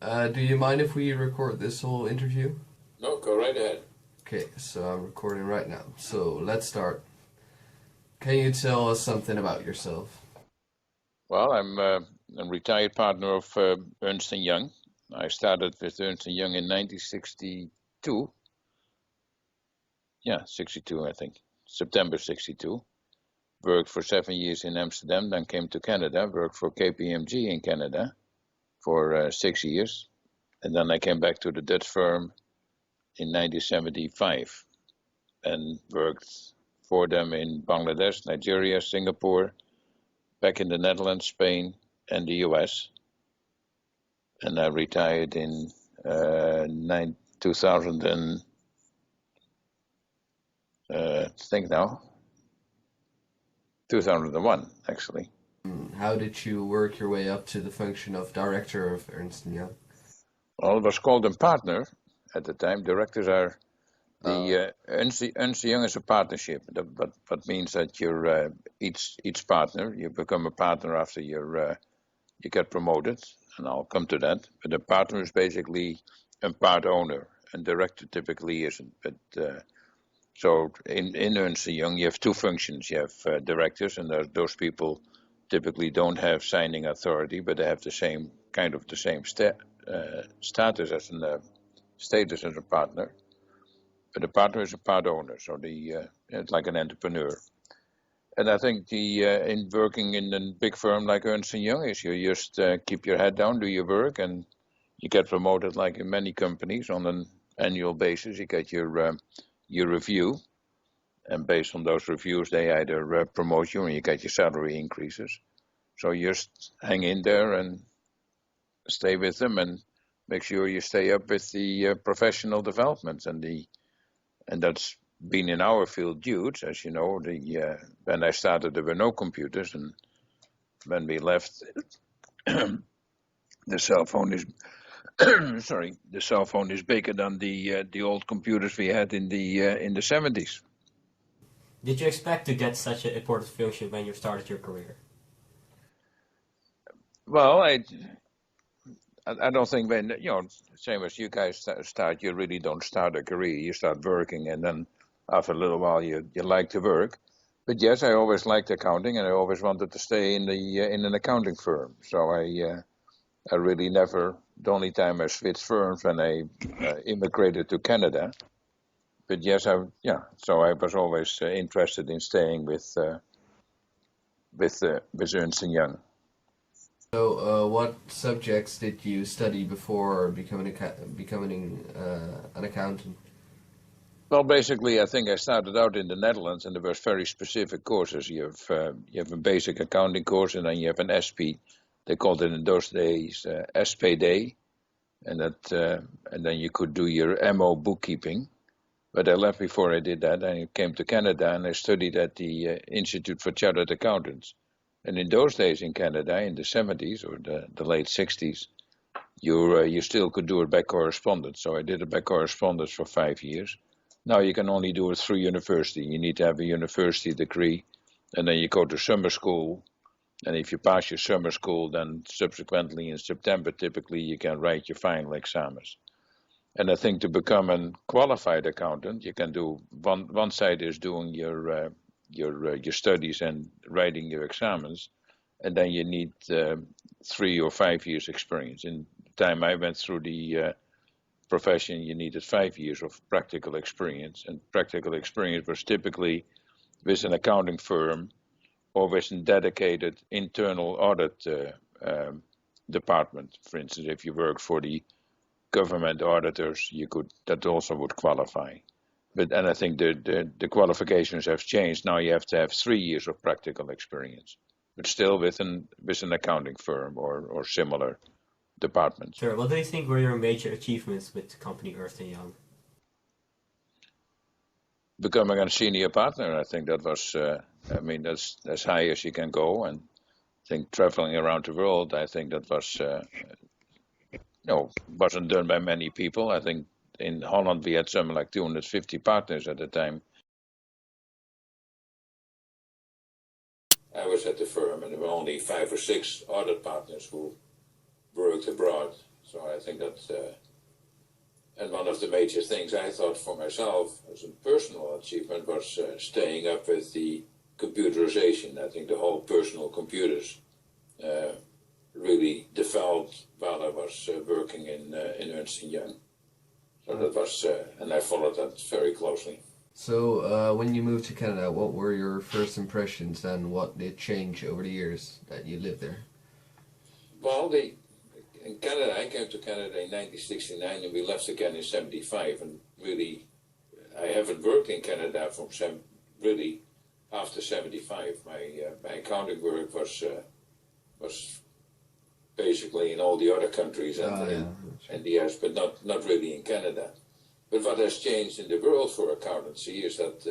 Do you mind if we record this whole interview? No, go right ahead. Okay, so I'm recording right now. So let's start. Can you tell us something about yourself? Well, I'm a retired partner of Ernst& Young. I started with Ernst& Young in 1962. Yeah, 62, I think. September 62. Worked for 7 years in Amsterdam, then came to Canada, worked for KPMG in Canada for 6 years. And then I came back to the Dutch firm in 1975 and worked for them in Bangladesh, Nigeria, Singapore, back in the Netherlands, Spain, and the US. And I retired in 2000 and think now 2001 actually. How did you work your way up to the function of director of Ernst& Young? Well, it was called a partner at the time. Directors are Uh, the Ernst Young is a partnership, but means that you're each partner you become a partner after you get promoted, and I'll come to that. But a partner is basically a part owner, and director typically isn't. But so in Ernst Young, you have two functions. You have directors, and those people typically don't have signing authority, but they have the same status as status as a partner. But a partner is a part owner, so it's like an entrepreneur. And I think in working in a big firm like Ernst Young is you just keep your head down, do your work, and you get promoted like in many companies on an annual basis. You get your review, and based on those reviews, they either promote you and you get your salary increases. So you just hang in there and stay with them and make sure you stay up with the professional developments and that's been in our field huge. As you know, when I started there were no computers, and when we left, the cell phone is the cell phone is bigger than the old computers we had in the 70s. Did you expect to get such an important function when you started your career? Well, I don't think when same as you guys start, you really don't start a career. You start working, and then after a little while, you like to work. But yes, I always liked accounting, and I always wanted to stay in an accounting firm. So I really never. The only time I switched firms when I immigrated to Canada. But yes, so I was always interested in staying with Ernst and Young. so, what subjects did you study before becoming an accountant? Well, basically, I think I started out in the Netherlands, and there were very specific courses. You have a basic accounting course, and then you have an SP. They called it in those days SPD, and then you could do your MO bookkeeping. But I left before I did that. I came to Canada, and I studied at the Institute for Chartered Accountants. And in those days in Canada, in the 70s or the late 60s, you still could do it by correspondence. So I did it by correspondence for 5 years. Now you can only do it through university. You need to have a university degree, and then you go to summer school. And if you pass your summer school, then subsequently in September, typically you can write your final exams. And I think to become a qualified accountant, you can do one side is doing your studies and writing your exams, and then you need 3 or 5 years experience. In the time I went through the profession, you needed 5 years of practical experience, and practical experience was typically with an accounting firm or with a dedicated internal audit department. For instance, if you work for the government auditors, that also would qualify. And I think the qualifications have changed. Now you have to have 3 years of practical experience, but still with an accounting firm or similar departments. Sure. What do you think were your major achievements with the company Ernst& Young? Becoming a senior partner, I think that was, that's as high as you can go. And I think traveling around the world, I think that was, wasn't done by many people. I think in Holland we had something like 250 partners at the time. I was at the firm, and there were only 5 or 6 audit partners who worked abroad. So I think that, and one of the major things I thought for myself as a personal achievement was staying up with the computerization. I think the whole personal computers really developed while I was working in Ernst & Young. So that was, and I followed that very closely. So, when you moved to Canada, what were your first impressions and what did change over the years that you lived there? Well, in Canada, I came to Canada in 1969 and we left again in 75. And really, I haven't worked in Canada from really after 75. My accounting work was basically in all the other countries and the US, but not really in Canada. But what has changed in the world for accountancy is that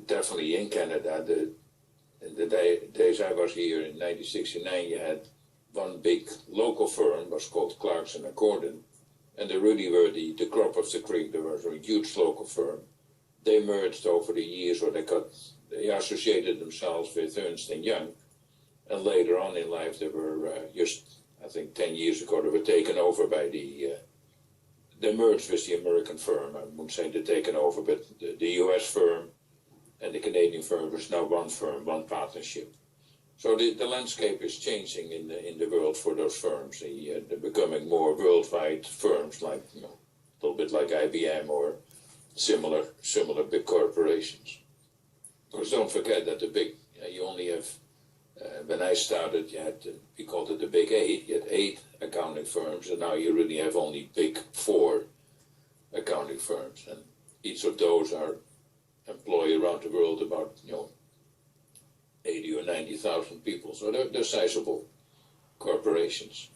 definitely in Canada, in the days I was here in 1969, you had one big local firm, was called Clarkson and Gordon, and they really were the crop of the cream. There was a huge local firm. They merged over the years, or they associated themselves with Ernst & Young, and later on in life they were I think 10 years ago, they were taken over by they merged with the American firm. I wouldn't say they're taken over, but the US firm and the Canadian firm was now one firm, one partnership. So the landscape is changing in the world for those firms. They're becoming more worldwide firms, like a little bit like IBM or similar big corporations. Because don't forget that you only have. When I started, we called it the Big Eight. You had 8 accounting firms, and now you really have only big 4 accounting firms, and each of those employ around the world about 80 or 90,000 people. So they're sizable corporations.